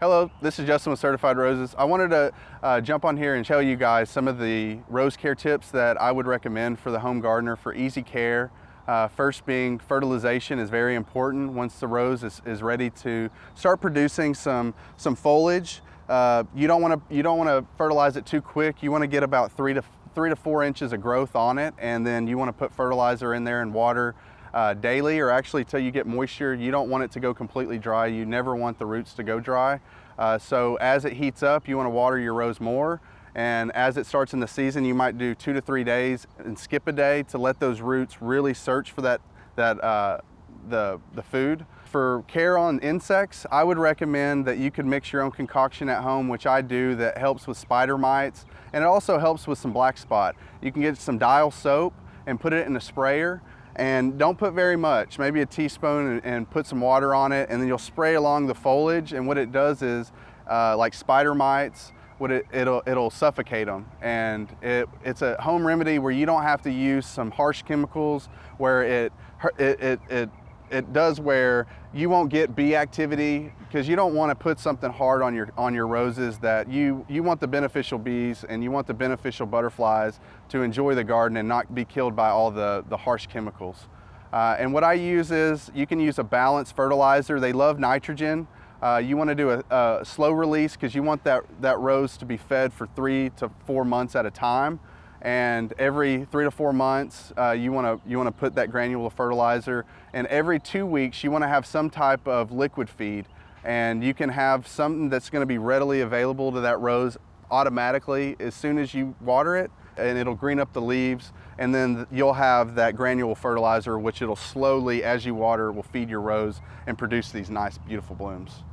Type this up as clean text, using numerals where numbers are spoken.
Hello, this is Justin with Certified Roses. I wanted to jump on here and show you guys some of the rose care tips that I would recommend for the home gardener for easy care. First being fertilization is very important. Once the rose is ready to start producing some foliage, you don't want to fertilize it too quick. You want to get about 3 to 4 inches of growth on it, and then you want to put fertilizer in there and water daily, or actually till you get moisture. You don't want it to go completely dry. You never want the roots to go dry. So as it heats up, you want to water your rose more, and as it starts in the season, you might do 2 to 3 days and skip a day to let those roots really search for the food. For care on insects, I would recommend that you could mix your own concoction at home, which I do, that helps with spider mites, and it also helps with some black spot. You can get some dial soap and put it in a sprayer, and don't put very much, maybe a teaspoon, and put some water on it, and then you'll spray along the foliage, and what it does is, like spider mites, it'll suffocate them. And it's a home remedy where you don't have to use some harsh chemicals, where it does where you won't get bee activity, because you don't want to put something hard on your roses. That you want the beneficial bees and you want the beneficial butterflies to enjoy the garden and not be killed by all the harsh chemicals. And what I use is, you can use a balanced fertilizer. They love nitrogen. You want to do a slow release, because you want that rose to be fed for 3 to 4 months at a time. And every 3 to 4 months, you want to put that granular fertilizer. And every 2 weeks, you want to have some type of liquid feed. And you can have something that's going to be readily available to that rose automatically as soon as you water it, and it'll green up the leaves. And then you'll have that granular fertilizer, which it'll slowly, as you water, will feed your rose and produce these nice, beautiful blooms.